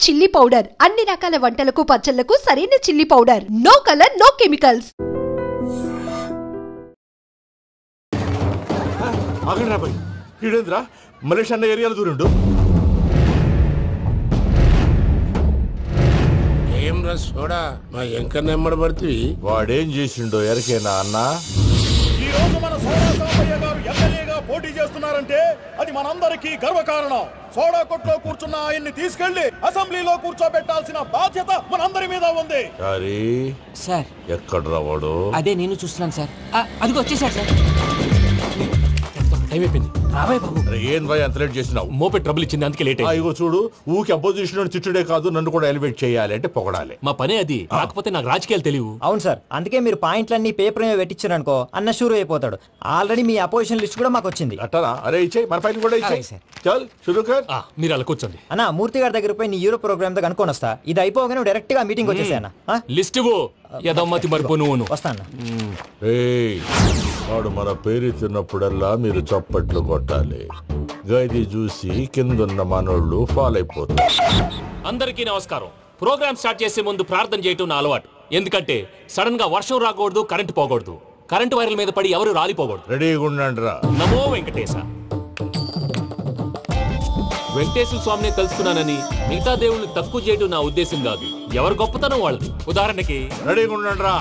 Chilli powder అన్ని రకాల వంటలకు పచ్చళ్లకు సరైన chilli powder. No colour no chemicals. ఆగండి బాయ్, ఈడేంద్రా మలేషియా అన్న ఏరియాలో దూరిండు. ఏం రా సోడా మా ఎంకన్న ఎమ్మడబడుతుంది. వాడేం చేసిండో ఎరకేనా అన్న? ఈ రోజు మన సోడా సాంబయ్య గారు ఎమ్మెల్యేగా పోటీ చేస్తున్నారంటే అది మనందరికీ గర్వకారణం. సోడా కొట్లో కూర్చున్న ఆయన్ని తీసుకెళ్లి అసెంబ్లీలో కూర్చోబెట్టాల్సిన బాధ్యత మనందరి మీద ఉంది. సార్ ఎక్కడ రావాడు? అదే నేను చూస్తున్నాను సార్. అదిగో వచ్చేసాడు సార్. టైం అయిపోయింది. రాబాయ్ బాబు. ఏం బాయ్ అంత లేట్ చేసినావు? మోపే ట్రబుల్ ఇచ్చింది, అందుకే లేట్ అయింది. ఇగో చూడు, ఊకి అపోజిషన్ తిట్టుడే కాదు, నన్ను కూడా ఎలివేట్ చేయాలి అంటే పొగడాలి. మా పనే అది. కాకపోతే నాకు రాజకీయాలు తెలియవు. అవును సార్, అందుకే మీరు పాయింట్లన్నీ పేపర్ మీద పెట్టించారు అనుకో, అన్న షూర్ అయిపోతాడు. ఆల్రెడీ మీ అపోజిషన్ లిస్ట్ కూడా మాకు వచ్చింది. అట్టనా? అరే ఇచ్చేయి, మన ఫైల్ కూడా ఇచ్చేయి. చల్ షురూ కర్. మీరు అలా కూర్చోండి. అన్న మూర్తి గారి దగ్గర పోయి నీ యూరో ప్రోగ్రామ్ తో కనుక్కొని వస్తా. ఇది అయిపోగానే డైరెక్ట్ గా మీటింగ్ వచ్చేసాయన. లిస్ట్ యదమ్మతి మరిపో నువ్వు. వస్తాను. వాడు మన పేరు తిన్నప్పుడల్లా మీరు చప్పట్లు కొట్టాలి. గది చూసి కిందున్న మనోళ్ళు ఫాలో అయిపోతారు. అందరికీ నమస్కారం. ప్రోగ్రామ్ స్టార్ట్ చేసే ముందు ప్రార్థన చేయటం నా అలవాటు. ఎందుకంటే సడన్ గా వర్షం రాకూడదు, కరెంటు పోకూడదు, కరెంటు వైర్ల మీద పడి ఎవరు రాలిపోకూడదు. రెడీగా ఉండండి రా. నమో వెంకటేశ. వెంకటేశ్వర స్వామిని తెలుసుకున్నానని మిగతా దేవుళ్ళు తక్కువ చేయడం నా ఉద్దేశం కాదు. ఎవరు గొప్పతనం వాళ్ళది. ఉదాహరణకి రెడీగా ఉండండి రా.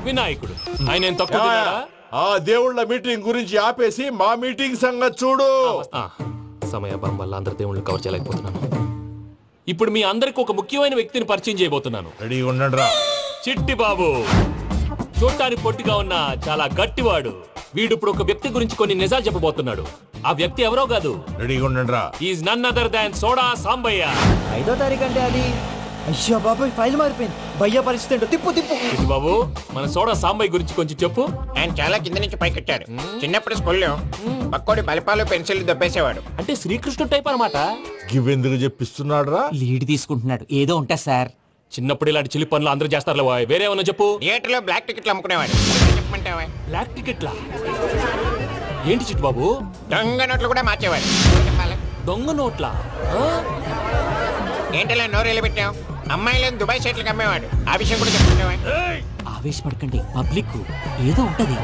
వినాయకుడు, ఆయన ఏం తక్కువ తిన్నాడా? ఆ దేవుళ్ళ మీటింగ్ గురించి ఆపేసి మా మీటింగ్ సంగతి చూడు. సమయాభావం వల్ల అందరి దేవుళ్ళని కవర్ చేయలేకపోతున్నాను. ఇప్పుడు మీ అందరికి ఒక ముఖ్యమైన వ్యక్తిని పరిచయం చేయబోతున్నాను. రెడీగా ఉండండి రా. చిట్టి బాబు. చూడటానికి పొట్టిగా ఉన్న చాలా గట్టివాడు. వీడు ఇప్పుడు ఒక వ్యక్తి గురించి కొన్ని నిజాలు చెప్పబోతున్నాడు. ఆ వ్యక్తి ఎవరో కాదు. రెడీగా ఉండండి రా. Is none other than soda Sambayya. 5వ తారీఖు అంటే అది. అయ్యో బాబాయ్, ఫైల్ మారిపోయింది. భయ్య పరిస్థితి ఏంటో తిప్పు తిప్పు. చిట్టి బాబు, మన సోడా సాంబయ్య గురించి కొంచెం చెప్పు. ఆయన చాలా కింద నుంచి పైకెట్టాడు. చిన్నప్పుడు స్కూల్లో పక్కోడి బలిపాలు పెన్సిల్ దొబ్బేసేవాడు. అంటే శ్రీకృష్ణుడు టైప్ అన్నమాట. గివెందుకు చెప్పిస్తున్నాడు రా? లీడ్ తీసుకుంటున్నాడు. ఏదో ఉంటా సార్. చిన్నప్పుడు ఇలాంటి చిలి పనులు అందరూ చేస్తారు. వేరే ఏమన్నా చెప్పు. థియేటర్లో బ్లాక్ టికెట్లు అమ్ముకునేవాడు. చెప్పమంటావా? బ్లాక్ టికెట్లా? ఏంటి చిట్టు బాబు? దొంగ నోట్లు కూడా మార్చేవాడు. దొంగ నోట్లా? ఏంటలా నోరేళ్ళు పెట్టావు? అమ్మాయిలను దుబాయ్ షర్ట్లకు అమ్మేవాడు. ఆ విషయం కూడా చెప్పుకుంటావా? ఆవేశపడకండి, పబ్లిక్ ఏదో ఉంటది.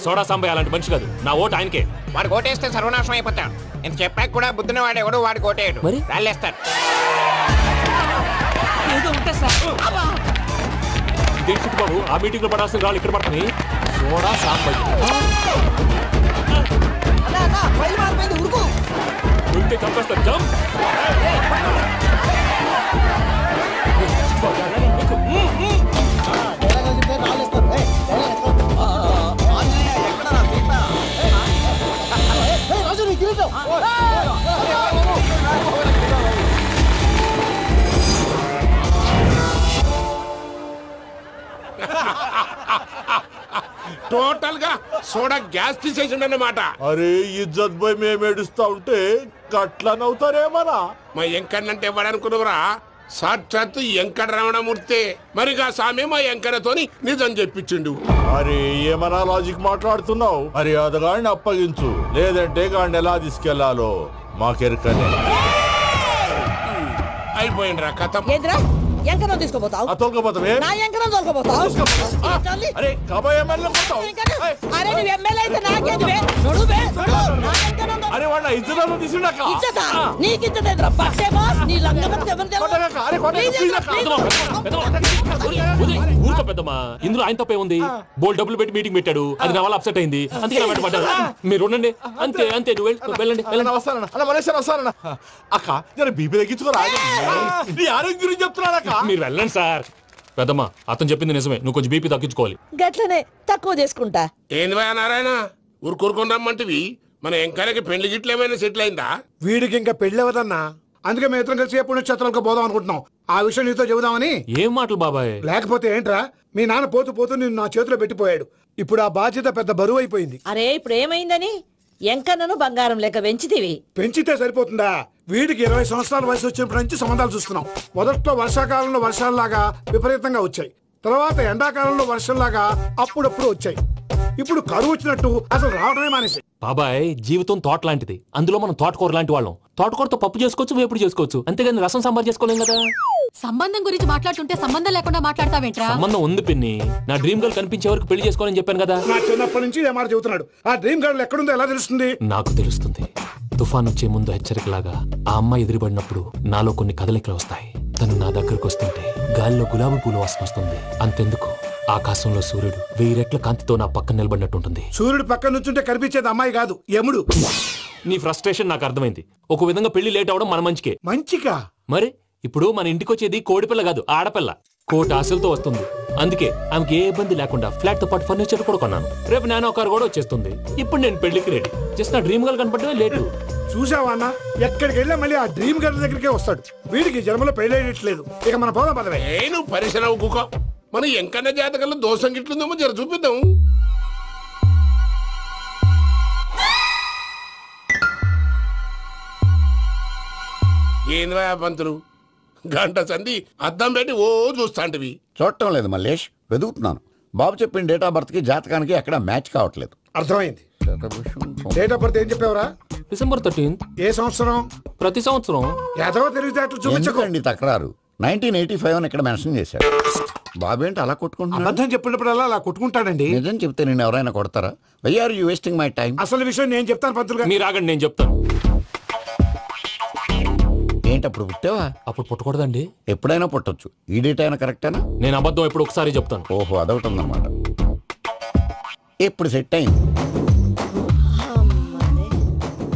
సోడా సాంబయ్య అలాంటి మనిషి కాదు. నా ఓటు ఆయనకే. వాడు ఓటేస్తే సర్వనాశనం అయిపోతాడు. ఇంత చెప్పాక కూడా బుద్ధిన వాడు ఎవడు వాడు ఓటేయడు. మరి రాళ్ళేస్తాడు. ఏదో ఉంటా సార్. ఇదేంటి చిట్టు బాబు, ఆ మీటింగ్ లో పడాల్సిన రాళ్ళు ఇక్కడ పడుతుంది. సోడా సాంబయ్య ఉంటే చంపేస్తారు. జంప్. టోటల్ గా సోడా గ్యాస్ తీసేసిండు అన్నమాట. అరే ఇజ్జత్ పోయి మేము ఏడుస్తా ఉంటే గట్లా నవ్వుతారేమనా? మా ఎంకన్నంటే ఎవడనుకున్నావురా? సాక్షాత్తు ఎంకట రమణమూర్తి. మరిగా సామె మా ఎంకన్నతోని నిజం చెప్పించిండు. అరే ఏమన్నా లాజిక్ మాట్లాడుతున్నావు? అరే అదగాడిని అప్పగించు, లేదంటే గాడిని ఎలా తీసుకెళ్లాలో మాకెరకనే. అయిపోయిండ్రా కథ. ఎంకరం తీసుకోపోతావు? నా ఎంకరం తోలుకోపోతావు? అరే కాబోయే ఎమ్మెల్యే పోతావు. అరే నువ్వు ఎమ్మెల్యే అయితే నాకేది? అరే వాడు ఇజ్జత్ తీసుకున్నాక నీకు ఇచ్చదేద్రా పక్షే బాస్. నీ లంగమని ఊరుకో పెద్దమ్మా. ఇందులో ఆయన తప్పే ఉంది. బోల్ డబ్బులు పెట్టి మీటింగ్ పెట్టాడు. అది నా వల్ల అప్సెట్ అయింది. అందుకే నా వెంట పడ్డాడు. మీరు ఉండండి. అంతే అంతే. నువ్వు వెళ్ళండి. వస్తానన్న అక్క నేను బీపీ తగ్గించుకోరా. నీ ఆరోగ్యం గురించి చెప్తున్నాను అక్క. మీరు వెళ్ళండి సార్. పెద్దమ్మా, అతను చెప్పింది నిజమే. నువ్వు కొంచెం బీపీ తగ్గించుకోవాలి. గట్లనే తక్కువ చేసుకుంటా. ఏంది భయ నారాయణ, ఊరుకూరుకొని రమ్మంటివి? మన ఎంకరకి పెళ్లి గిట్లు ఏమైనా సెటిల్ అయిందా? వీడికి ఇంకా పెళ్లి అవ్వదన్నా. అందుకే మేము ఇద్దరం కలిసి పుణ్యక్షేత్రాలకు పోదాం అనుకుంటున్నాం. ఆ విషయం నీతో చెబుదామని. ఏం మాటలు బాబాయ్? లేకపోతే ఏంట్రా, మీ నాన్న పోతూ పోతూ నిన్ను నా చేతిలో పెట్టిపోయాడు. ఇప్పుడు ఆ బాధ్యత పెద్ద బరువు అయిపోయింది. అరే ఇప్పుడు ఏమైందని? ఎంకన్నను బంగారం లెక్క పెంచితివి. పెంచితే సరిపోతుందా? వీడికి 20 సంవత్సరాల వయసు వచ్చినప్పటి నుంచి సంబంధాలు చూస్తున్నాం. మొదట్లో వర్షాకాలంలో వర్షాలలాగా విపరీతంగా వచ్చాయి. తర్వాత ఎండాకాలంలో వర్షంలాగా అప్పుడప్పుడు వచ్చాయి. ఇప్పుడు కరువు వచ్చినట్టు అసలు రావడమే మానేసి. బాబాయ్, జీవితం తోట లాంటిది. అందులో మనం తోటకూర లాంటి వాళ్ళం. తోటకూరతో పప్పు చేసుకోవచ్చు, వేపుడు చేసుకోవచ్చు, అంతేగాని రసం సాంబార్ చేసుకోలేం కదా. సంబంధం గురించి మాట్లాడుతుంటే సంబంధం లేకుండా మాట్లాడతావేంట్రా? సంబంధం ఉంది పిన్ని. నా డ్రీమ్ గర్ల్ కనిపించే వరకు పెళ్లి చేసుకోవాలని చెప్పాను కదా. నా చిన్నప్పటి నుంచి ఏ మాట చెబుతున్నాడు. ఆ డ్రీమ్ గర్ల్ ఎక్కడుందో ఎలా తెలుస్తుంది? నాకు తెలుస్తుంది. తుఫాన్ వచ్చే ముందు హెచ్చరికలాగా ఆ అమ్మాయి ఎదురుపడినప్పుడు నాలో కొన్ని కదలికలు వస్తాయి. తను నా దగ్గరకు వస్తుంటే గాలిలో గులాబీ పూలు వాసన వస్తుంది. అంతెందుకు, ఆకాశంలో సూర్యుడు 1000 రెట్ల కాంతితో నా పక్కన నిలబడినట్టుంటుంది. సూర్యుడు పక్కన నుంచుంటే కనిపించేది అమ్మాయి కాదు, యముడు. నీ ఫ్రస్ట్రేషన్ నాకు అర్థమైంది. ఒక విధంగా పెళ్లి లేట్ అవడం మన మంచికే. మంచిగా? మరి ఇప్పుడు మన ఇంటికి వచ్చేది కోడిపిల్ల కాదు, ఆడపిల్ల. కోటి ఆశలతో వస్తుంది. అందుకే ఆమెకి ఏ ఇబ్బంది లేకుండా ఫ్లాట్ తో పాటు ఫర్నిచర్ కూడా కొన్నాను. రేపు నానో కారు కూడా వచ్చేస్తుంది. ఇప్పుడు నేను పెళ్లికి రెడీ. జస్ట్ నా డ్రీమ్ గర్ల్ కనపడమే లేటు. చూసావా అన్న, ఎక్కడికి వెళ్ళా మళ్ళీ ఆ డ్రీమ్ గర్ల్ దగ్గరికే వస్తాడు. వీడికి జన్మలో పెళ్ళేయట్లేదు. ఇక మన పోదాం పదవే. నేను పరిశ్రమ కుక మన ఎంకన్న జాతకంలో దోషం గిట్లుందేమో జర చూపిద్దాం. ఏంద్రా పంతులు, గంట సంధి అద్దం పెట్టి ఓ చూస్తాంటివి. చూడటం లేదు మల్లేష్, వెతుకుతున్నాను. బాబు చెప్పిన డేట్ ఆఫ్ బర్త్ కి జాతకానికి ఎక్కడ మ్యాచ్ కావట్లేదు. అర్థమైంది. డేట్ ఆఫ్ బర్త్ ఏం చెప్పావురా? December 13th. ఏ సంవత్సరం? ప్రతి సంవత్సరం. ఎదవ తెలివితేటలు చూపించకండి. ఎందుకండి తక్రారు? 1985 అని ఇక్కడ మెన్షన్ చేశాడు. బాబు ఏంటి అలా కొట్టుకుంటున్నాడు? అబద్ధం చెప్పినప్పుడల్లా అలా కొట్టుకుంటాడండి. నిజం చెప్తే నేను ఎవరైనా కొడతారా? Why are you wasting my time? అసలు విషయం నేను చెప్తాను పంతులు గారు. మీరు ఆగండి, నేను చెప్తాను. ఏంటి అప్పుడు పుట్టావా? అప్పుడు పుట్టకూడదండి. ఎప్పుడైనా పుట్టొచ్చు. ఈ డేట్ అయినా కరెక్టేనా? నేను అబద్ధం ఎప్పుడు ఒకసారి చెప్తాను. ఓహో, అదొకటి ఉందన్నమాట. ఇప్పుడు సెట్ అయింది.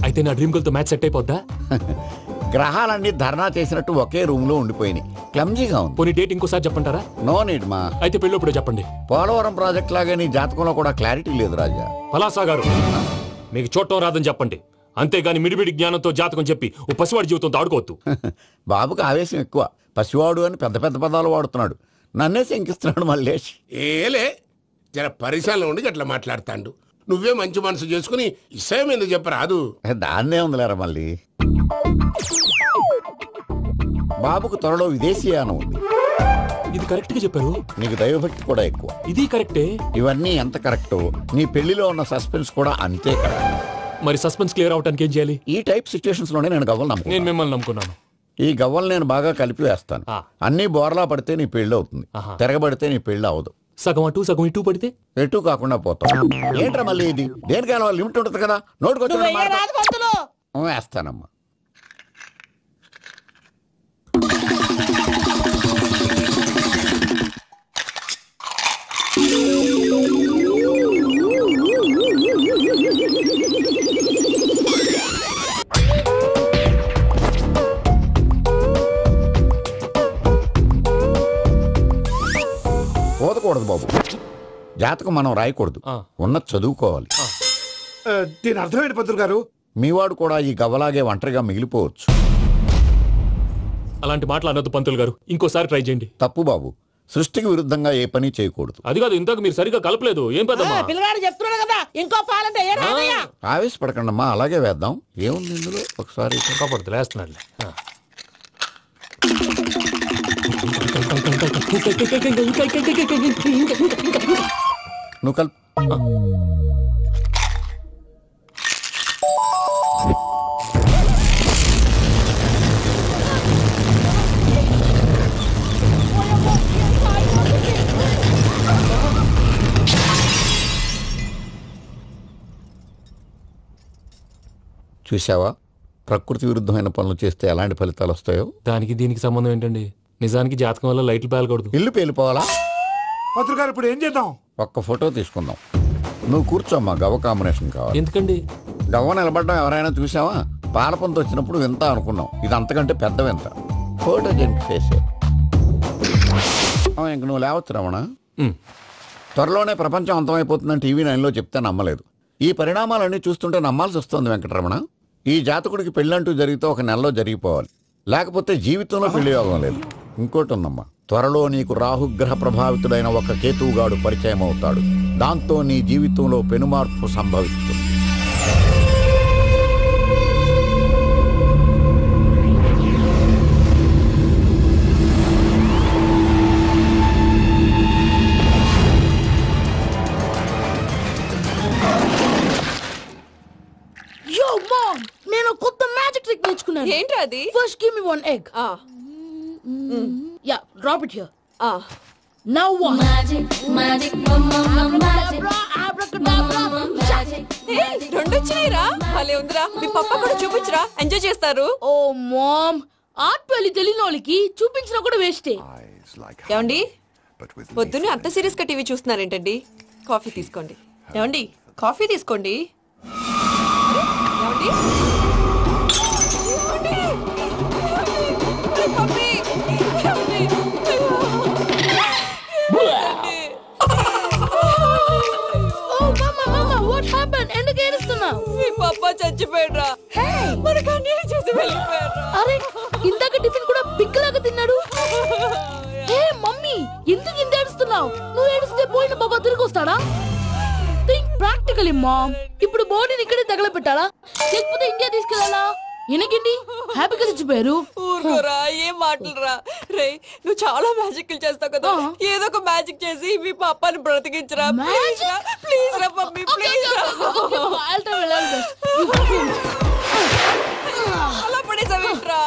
అయితే నా డ్రీమ్ గర్ల్ తో మ్యాచ్ సెట్ అయిపోద్దా? గ్రహాలన్నీ ధర్నా చేసినట్టు ఒకే రూమ్ లో ఉండిపోయినాయి. క్లమ్జీగా ఉంది. పోనీ డేట్ ఇంకోసారి చెప్పంటారా? నో నీడ్ మా. అయితే పెళ్ళప్పుడు చెప్పండి. పోలవరం ప్రాజెక్ట్ లాగా నీ జాతకంలో కూడా క్లారిటీ లేదు రాజా. పలాసా గారు, మీకు చూడటం రాదని చెప్పండి. అంతేగాని మిడిమిడి జ్ఞానంతో జాతకం చెప్పి ఓ పసివాడి జీవితంతో ఆడుకోవద్దు. బాబుకి ఆవేశం ఎక్కువ. పసివాడు అని పెద్ద పెద్ద పదాలు వాడుతున్నాడు. నన్నే శంకిస్తున్నాడు మల్లేష్. ఏలే, జర పరిశ్రమలో ఉండి అట్లా మాట్లాడతాండు. నువ్వే మంచి మనసు చేసుకుని ఇష్టం ఎందుకు చెప్పరాదు? దాన్నే ఉందిలేరా మళ్ళీ. బాబుకు త్వరలో విదేశీయానం ఉంది. ఇది కరెక్ట్ గా చెప్పారు. నీకు దైవభక్తి కూడా ఎక్కువ. ఇది కరెక్టే. ఇవన్నీ ఎంత కరెక్టో నీ పెళ్లిలో ఉన్న సస్పెన్స్ కూడా అంతే కరెక్ట్. మరి సస్పెన్స్ క్లియర్ అవడానికి ఏం చేయాలి? ఈ టైప్ సిచ్యువేషన్స్ లోనే నేను గవ్వలు నమ్ముకున్నాను. నేను మిమ్మల్ని నమ్ముకున్నాను. ఈ గవ్వలు నేను బాగా కలిపి వేస్తాను. అన్ని బోర్లా పడితే నీ పెళ్లి అవుతుంది, తిరగబడితే నీ పెళ్లి అవదు. సగం అటు సగం ఇటు పడితే ఎటు కాకుండా పోతాం. ఏంట్రా మళ్ళీ ఇది? దేనికైనా లిమిట్ ఉంటుంది కదా. నోటుకొచ్చి వేస్తానమ్మా. పోదకూడదు బాబు. జాతకం మనం రాయకూడదు, ఉన్నది చదువుకోవాలి. దీని అర్థమైంది పంతులు గారు. మీవాడు కూడా ఈ గవ్వలాగే ఒంటరిగా మిగిలిపోవచ్చు. అలాంటి మాటలు అనొద్దు పంతులు గారు. ఇంకోసారి ట్రై చేయండి. తప్పు బాబు. సృష్టికి విరుద్ధంగా ఏ పని చేయకూడదు. అది కాదు, ఇంతకు మీరు సరిగ్గా కలపలేదు. ఏం పెద్దమ్మా? పిల్లగాడు చెప్తున్నాడు కదా, ఇంకో పాలంటే ఆవేశపడకండమ్మా, అలాగే వేద్దాం. ఏముంది ఇందులో? ఒకసారి కాపాడుతు లేస్తున్నాడు. నువ్వు కల్. చూసావా, ప్రకృతి విరుద్ధమైన పనులు చేస్తే ఎలాంటి ఫలితాలు వస్తాయో. దానికి దీనికి సంబంధం ఏంటండి? నిజానికి జాతకం వల్ల లైట్లు పేలకూడదు. ఇల్లు పేలిపోవాలా? పంతులు గారు ఇప్పుడు ఏం చేద్దాం? ఒక్క ఫోటో తీసుకుందాం. నువ్వు కూర్చోమ్మా, గవ్వ కాంబినేషన్ కావాలి. ఎందుకండి? గవ్వ నిలబడ్డం ఎవరైనా చూసావా? పాలపంత వచ్చినప్పుడు వింత అనుకున్నాం, ఇది అంతకంటే పెద్ద వింత. ఫోటో జెంట్ ఫేసే. ఇంక నువ్వు లేవచ్చు రమణ. త్వరలోనే ప్రపంచం అంతమైపోతుందని టీవీ 9లో చెప్తే నమ్మలేదు. ఈ పరిణామాలన్నీ చూస్తుంటే నమ్మాల్సి వస్తుంది వెంకటరమణ. ఈ జాతకుడికి పెళ్ళంటూ జరిగితే 1 నెలలో జరిగిపోవాలి, లేకపోతే జీవితంలో పెళ్లి యోగం లేదు. ఇంకోటి ఉందమ్మా, త్వరలో నీకు రాహుగ్రహ ప్రభావితుడైన ఒక కేతువుగాడు పరిచయం అవుతాడు. దాంతో నీ జీవితంలో పెనుమార్పు సంభవిస్తుంది. First, give me one egg. Yeah, drop it here. Now what? Magic, రెండు వచ్చినాయిరా భలే ఉందిరా మీ పప్ప కూడా చూపించరా ఎంజాయ్ చేస్తారు ఓ మామ్ ఆర్ట్ పెళ్లి తెలియని వాళ్ళకి చూపించినా కూడా వేస్టే. ఏమండి పొద్దున్నే అంత సీరియస్ గా టీవీ చూస్తున్నారేంటండి కాఫీ తీసుకోండి ఏమండి కాఫీ తీసుకోండి ఏమండి కాఫీ ఎందుకు ఏడుస్తున్నావు? మీ పప్ప చచ్చిపోయాడురా మనకు అన్యాయం చేసి వెళ్ళిపోయాడు. అరే ఇందాక టిఫిన్ కూడా పిక్కలాగా తిన్నాడు. హే మమ్మీ ఎందుకు ఇంత ఏడుస్తున్నావు? నువ్వు ఏడిస్తే పోయిన బాబా తిరిగి వస్తాడా? Think practically mom. ఇప్పుడు బాడీని ఇక్కడే తగలబెట్టాలా లేకపోతే ఇండియా తీసుకెళ్లాలా? ఎనకండి హ్యాపీగా చచ్చిపోయారు. ఊరుకోరా ఏం మాటలురా రే నువ్వు చాలా మ్యాజిక్ చేస్తావు కదా ఏదో ఒక మ్యాజిక్ చేసి మీ పాపాని బ్రతికించరా ప్లీజ్ రా మమ్మీ ప్లీజ్ అలా పడేసావేంట్రా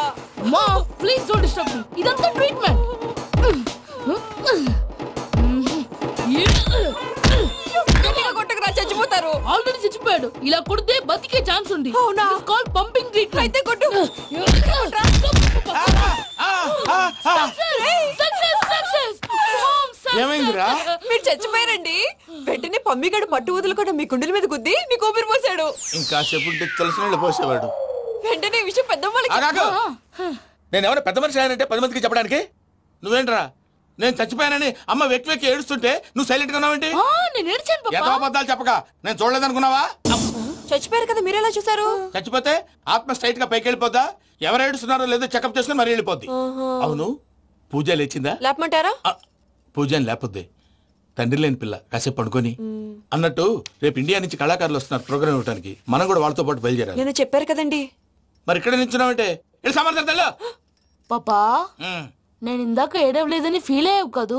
మా ప్లీజ్ డోంట్ డిస్టర్బ్ మీ. ఇదంతా ట్రీట్మెంట్. కొట్టకురా చచ్చిపోతారు. ఆల్రెడీ చచ్చిపోయాడు. ఇలా కొడితే బతికే ఛాన్స్ ఉంది. అవునా? It's called pumping treatment. అయితే కొట్టు. ఏమైందిరా? మీరు చచ్చిపోయారండి. వెంటనే పమ్మిగాడు పట్టు వదులుకుండా మీ గుండెల మీద గుద్ది మీకు ఊపిరి పోసాడు. ఇంకా సేపు తెలిసిన పోసేవాడు. వెంటనే ఈ విషయం పెద్దవాళ్ళకి నేను ఎవరైనా పెద్ద మనిషి ఆయనంటే 10 మందికి చెప్పడానికి నువ్వేంట్రా నేను చచ్చిపోయానని అమ్మ వెక్కి వెక్కి ఏడుస్తుంటే నువ్వు సైలెంట్ గా ఉన్నావేంటి? నేను ఏడ్చాను పాపా. ఎంతో అబద్ధాలు చెప్పక నేను చూడలేదనుకున్నావా? చచ్చిపోయారు కదా మీరెలా చూసారు? చచ్చిపోతే ఆత్మ స్ట్రైట్ గా పైకి వెళ్ళిపోద్దా? ఎవరు ఏడుస్తున్నారో లేదో చెకప్ చేసుకుని మరీ వెళ్ళిపోద్ది. అవును పూజ లేచిందా? లేపమంటారా? పూజ అని లేకపోద్ది. తండ్రి లేని పిల్ల కాసేపు పడుకొని అన్నట్టు రేపు ఇండియా నుంచి కళాకారులు వస్తున్నారు ప్రోగ్రామ్ ఇవ్వడానికి. మనం కూడా వాళ్ళతో పాటు బయలుదేరాలి. నేను చెప్పారు కదండి. మరి ఇక్కడ నిల్చున్నావంటే సమాధానం పాపా నేను ఇందాక ఏడవలేదని ఫీల్ అయ్యావు కదూ.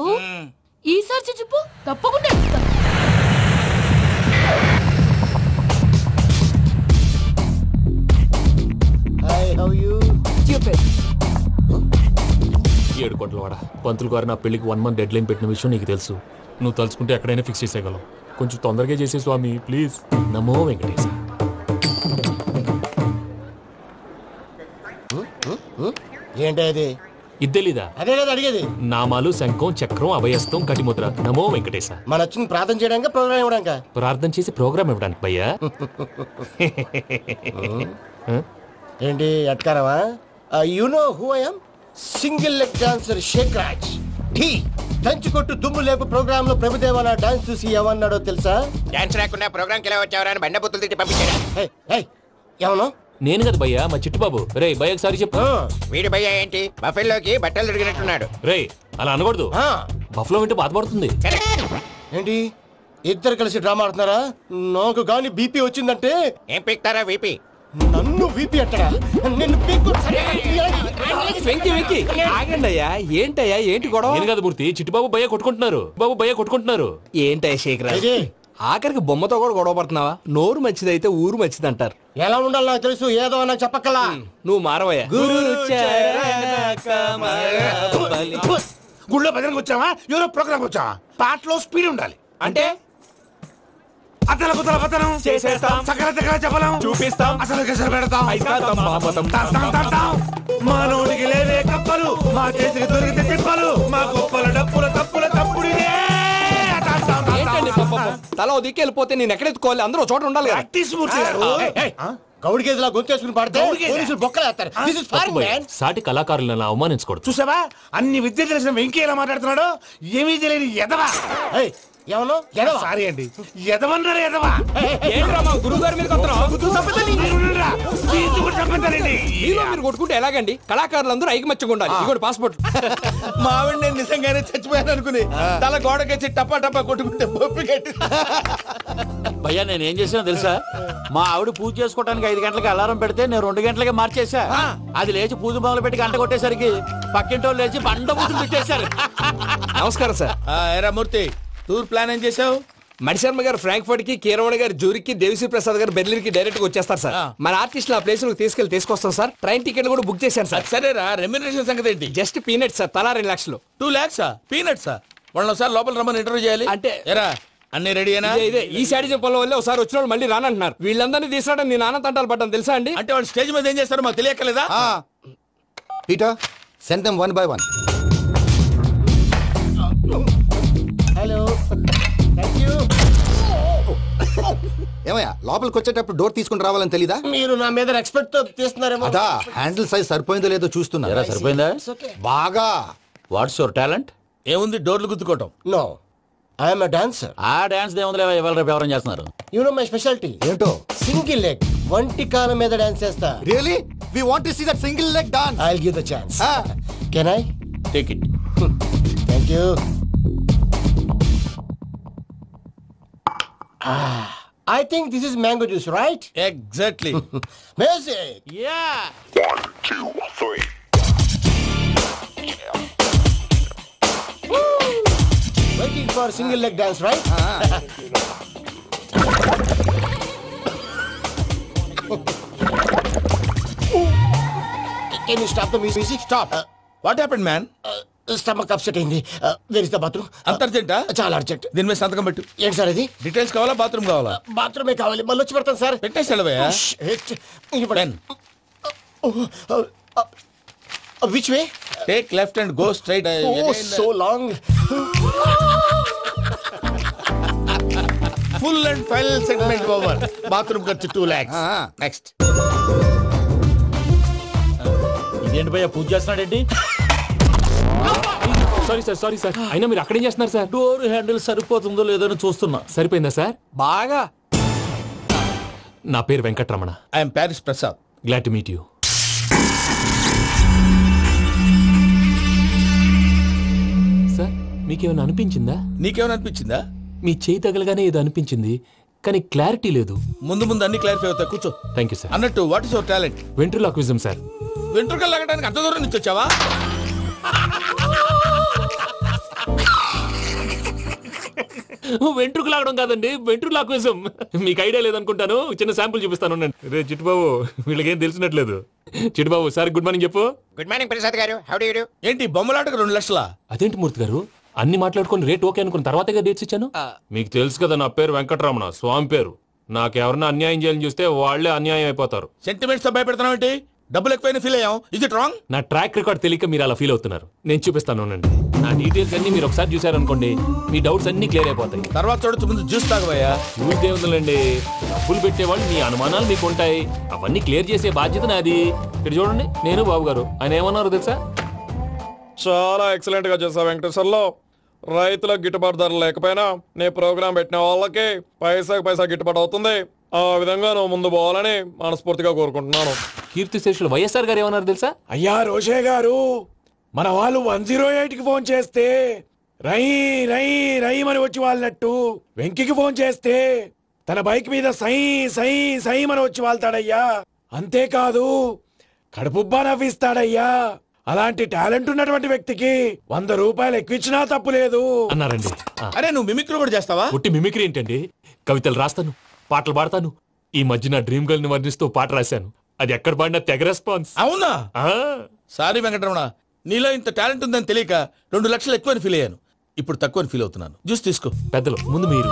ఈసారి చచ్చిపో తప్పకుండా ఏడుస్తా. ఏడు కోట్ల వాడ పంతులు గారు నా పెళ్లికి 1 month డెడ్ లైన్ పెట్టిన విషయం నీకు తెలుసు. నువ్వు తలుచుకుంటే ఎక్కడైనా ఫిక్స్ చేసేయగలవు. కొంచెం తొందరగా చేసే స్వామి ప్లీజ్. నమో వెంకటేశ. ఏంటి అది? ఇద్దెలీదా? అదే కదా అడిగేది. నామాలు శంఖం చక్రం అభయస్తం కటిముద్ర. నమో వెంకటేశ. మన వచ్చింది ప్రార్థన చేయడానికి ప్రోగ్రామ్ ఇవ్వడానికి. ప్రార్థన చేసి ప్రోగ్రామ్ ఇవ్వడానికి భయ్యా. ఏంటి అట్కారమా? You know who I am? Single leg dancer Shaik Raj. టీ దంచుకొట్టు దుమ్ము లేపు ప్రోగ్రామ్ లో ప్రభుదేవ నా డాన్స్ చూసి ఏమన్నాడో తెలుసా? డాన్స్ రాకుండా ప్రోగ్రామ్ కి ఎలా వచ్చావరా అని బండ బుద్ధులు తిట్టి పంపించాడు. ఏమను? నేను కదా భయ్యా మా చిట్టుబాబు. రే భయ్య ఒకసారి చెప్పు. వీడి భయ్య ఏంటి బఫెల్లోకి బట్టలు తిరిగినట్టున్నాడు. రే అలా అనకూడదు. బఫ్లో వింటే బాధపడుతుంది. ఏంటి ఇద్దరు కలిసి డ్రామా ఆడుతున్నారా? నాకు గాని బీపీ వచ్చిందంటే ఏం పీక్తారా వీపీ? నన్ను వీపీ అట్టడా? నిన్ను పీక్కు. ఆగండి అయ్యా. ఏంటయ్యా ఏంటి గొడవ? నేను కదా మూర్తి చిట్టుబాబు భయ్య కొట్టుకుంటున్నారు. బాబు భయ్య కొట్టుకుంటున్నారు. ఏంటయ్యా శేఖర్ ఆఖరికి బొమ్మతో కూడా గొడవ పడుతున్నావా? నోరు మంచిదైతే ఊరు మంచిది అంటారు. ఎలా ఉండాలి నాకు తెలుసు. ఏదో నాకు చెప్పక్కలా. నువ్వు మారవయ్యా. గుళ్ళో భజనకు వచ్చావా? ఎవరో ప్రోగ్రామ్ వచ్చావా? పాటలో స్పీడ్ ఉండాలి. అంటే అతల కుతల పతనం చేసేస్తాం. సకల దగ్గర చెప్పలేం చూపిస్తాం. అసలు గసలు పెడతాం. ఐకాంతం మామతం. మానవుడికి లేవే కప్పలు మా చేతికి దొరికితే తిప్పలు. మా గొప్పల డప్పుల తప్పుల తప్పుడిదే. ఏంటండి తల దిక్కి వెళ్ళిపోతే నేను ఎక్కడెత్తుకోవాలి? అందరూ చోట ఉండాలి కదా. గౌడి గేదెలా గొంతేసుకుని పాడితే పోలీసులు బొక్కలేస్తారు. సాటి కళాకారులను అవమానించకూడదు. చూసావా అన్ని విద్య తెలిసిన వెంకీ ఎలా మాట్లాడుతున్నాడు? ఏమీ తెలియని ఎదవా. ఏమను? సారీ అండి ఎదవన్నారు ఎదవా. గురువు గారి మీద మీరు కొట్టుకుంటే ఎలాగండి? కళాకారులందరూ ఐకమత్యంగా ఉండాలి. ఇదిగోటి పాస్పోర్ట్. మా ఆవిడ నేను నిజంగానే చచ్చిపోయాను అనుకుని తల గోడకొచ్చి టపా టపా కొట్టుకుంటే పొప్పి కట్టి. భయ్యా నేనేం చేసినా తెలుసా? మా ఆవిడ పూజ చేసుకోవడానికి 5 గంటలకి అలారం పెడితే నేను 2 గంటలకి మార్చేసా. అది లేచి పూజ మొదలు పెట్టి గంట కొట్టేసరికి పక్కింటోళ్ళు లేచి బండ పూజలు పెట్టేశారు. నమస్కారం సార్. ఏరా మూర్తి టూర్ ప్లాన్ ఏం చేసావు? మణిశర్మ గారు ఫ్రాంక్ఫర్ట్ కి, కీరవాణి గారు జూరిక్ కి, దేవిశ్రీ ప్రసాద్ గారు బెర్లిన్ కి డైరెక్ట్ గా వచ్చేస్తారు సార్. మన ఆర్టిస్ట్ ఆ ప్లేస్ తీసుకొస్తాం సార్. ట్రైన్ టికెట్ కూడా బుక్ చేశాను సార్. సరేరా, రెమ్యూనరేషన్ సంగతి ఏంటి? జస్ట్ పీనట్స్ సార్, తలా 2 లక్షలు. 2 lakhs పీనట్సా? వాళ్ళని ఒకసారి లోపల రమ్మని ఇంటర్వ్యూ చేయాలి. అంటే ఎరా అన్ని రెడీ అయినా? ఇదే ఈ శాడిజం పనుల వల్లే ఒకసారి వచ్చిన వాళ్ళు మళ్ళీ రానంటున్నారు. వీళ్ళందరినీ తీసుకురావడం నేను నాన్న తంటాలు పడ్డాను తెలుసా అండి. అంటే వాళ్ళు స్టేజ్ మీద ఏం చేస్తారో మాకు తెలియక్కలేదా? Peter, send them 1 by 1. Hello, thank you. ఏమయ్యా, లోపలికి వచ్చేటప్పుడు డోర్ తీసుకుని రావాలని తెలీదా? మీరు నా మీద ఎక్స్పెక్ట్ తో తీస్తున్నారేమో. అదా, హ్యాండిల్ సైజ్ సరిపోయిందో లేదో చూస్తున్నా. సరిపోయిందా? బాగా. What's your talent? ఏముంది, డోర్లు గుద్దుకోవటం. No, I'm a dancer. ఆ డాన్స్ దేవుందిలే, ఇవాళ రేపు ఎవరైనా చేస్తున్నారు. యు నో మై స్పెషాలిటీ ఏంటో? సింగిల్ లెగ్, వంటి కాలం మీద డాన్స్ చేస్తా. Really? We want to see that single leg dance. I will give the chance. Can I take it? Thank you. I think this is mango juice, right? Exactly. Music. Yeah. 1, 2, 3. Waiting for single leg dance, right? Can you stop the music? Stop. What happened, man? Stomach upset అయింది. Where is the bathroom? అంత అర్జెంటా? చాలా urgent. దీని మీద సంతకం పెట్టు. ఏంటి sir ఇది? Details కావాలా, బాత్రూమ్ కావాలా? బాత్రూమే కావాలి. మళ్ళీ వచ్చి పెడతాను sir. పెట్టేసాడవయ్యా. Which way? Take left and go straight. Oh, so long. Full and final segment over. Bathroom ఖర్చు 2 lakhs. Next. ఇదేంటి భయ్యా, పూజ చేస్తున్నాడేంటి? Sorry sir. అయినా మీరు అక్కడేం చేస్తున్నారు సార్? డోర్ హ్యాండిల్ సరిపోతుందో లేదో అని చూస్తున్నా. సరిపోయిందా సార్? బాగా. నా పేరు Venkataramana. I'm Paris Prasad. Glad to meet you. Sir, మీకేమైనా అనిపించిందా? నీకేమైనా అనిపించిందా? మీ చేయి తగలగానే ఏదో అనిపించింది, కానీ క్లారిటీ లేదు. ముందు అన్ని క్లారిఫై అవుతాయి, కూర్చో. Thank you sir. అన్నట్టు what is your talent? Ventriloquism sir. వెంట్రుకలు లాగడానికి అంత దూరం నుంచి వచ్చావా? వెంట్రుకు లాగడం కాదండి, వెంట్రులాక్విజం. మీకు ఐడియా లేదనుకుంటాను, చిన్న శాంపుల్ చూపిస్తాను. రే చిట్టుబాబు, వీళ్ళకేం తెలిసినట్లేదు. చిట్టుబాబు, సార్ గుడ్ మార్నింగ్ చెప్పు. Good morning Prasad garu. How do you do? ఏంటి బొమ్మలాటకు 2 లక్షలా? అదేంటి మూర్తి గారు, అన్ని మాట్లాడుకుని రేట్ ఓకే అనుకున్న తర్వాతగా డేట్స్ ఇచ్చాను. మీకు తెలుసు కదా నా పేరు వెంకటరమణ, స్వామి పేరు. నాకెవరన్నా అన్యాయం చేయాలని చూస్తే వాళ్లే అన్యాయం అయిపోతారు. సెంటిమెంట్స్ తో భయపెడతావు ఏంటి? డబ్బులు ఎక్కువైనా ఫీల్ అయ్యాం. Is it wrong? నా ట్రాక్ రికార్డ్ తెలియక మీరు అలా ఫీల్ అవుతున్నారు. నేను చూపిస్తాను ఉండండి. నా డీటెయిల్స్ అన్ని మీరు ఒకసారి చూసారనుకోండి, మీ డౌట్స్ అన్ని క్లియర్ అయిపోతాయి. తర్వాత చూడొచ్చు, ముందు జ్యూస్ తాగవయ్యా. చూస్తే ఉందండి, డబ్బులు పెట్టేవాళ్ళు మీ అనుమానాలు మీకు ఉంటాయి, అవన్నీ క్లియర్ చేసే బాధ్యత నాది. ఇక్కడ చూడండి, నేను బాబు గారు. ఆయన ఏమన్నారు తెలుసా? చాలా ఎక్సలెంట్ గా చేసావు వెంకటేశ్వర్లో. రైతులకు గిట్టుబాటు ధర లేకపోయినా నీ ప్రోగ్రాం పెట్టిన వాళ్ళకి పైసాకి పైసా గిట్టుబాటు అవుతుంది. ఆ విధంగా నువ్వు ముందు పోవాలని మనస్ఫూర్తిగా కోరుకుంటున్నాను. కీర్తిశేషులు వైఎస్ఆర్ గారు ఏమన్నారు తెలుసా? అయ్యా రోషే గారు, మన వాళ్ళు 108కి ఫోన్ చేస్తే రై రై రైమని వచ్చి వాళ్ళనట్టు, వెంకికి ఫోన్ చేస్తే తన బైక్ మీద సై సై సైమని వచ్చి వాళ్తాడయ్యా. అంతేకాదు కడుపుబ్బా నవ్విస్తాడయ్యా. అలాంటి టాలెంట్ ఉన్నటువంటి వ్యక్తికి 100 రూపాయలు ఎక్కువచ్చినా తప్పు లేదు అన్నారండి. అరే, నువ్వు మిమిక్రీ కూడా చేస్తావా? ఒట్టి మిమిక్రీ ఏంటండి, కవితలు రాస్తాను, పాటలు పాడతాను. ఈ మధ్య నా డ్రీమ్ గర్ల్ ని వర్ణిస్తూ పాట రాశాను. అది ఎక్కడ పాడినా తెగ రెస్పాన్స్. అవునా? సారీ వెంకటరమణ, నీలో ఇంత టాలెంట్ ఉందని తెలియక 2 లక్షలు ఎక్కువని ఫీల్ అయ్యాను. ఇప్పుడు తక్కువని ఫీల్ అవుతున్నాను. జ్యూస్ తీసుకో. పెద్దలు ముందు మీరు.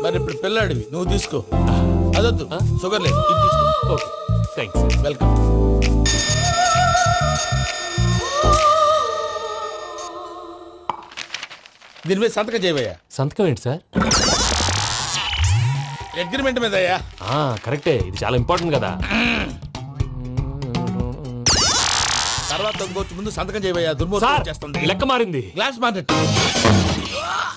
మరి ఇప్పుడు పిల్లాడివి, నువ్వు తీసుకో. అదొద్దు, షుగర్ లేదు, ఇది తీసుకో. Okay, thanks. వెల్కమ్. దీని మీద సంతకం చేయవయ్యా. సంతకం ఏంటి సార్? అగ్రిమెంట్ మీద అయ్యా. కరెక్టే, ఇది చాలా ఇంపార్టెంట్ కదా. తర్వాత ఇంకొచ్చి ముందు సంతకం చేయవయ్యా. దుర్మోహం చేస్తుంది. లెక్క మారింది. Glass market.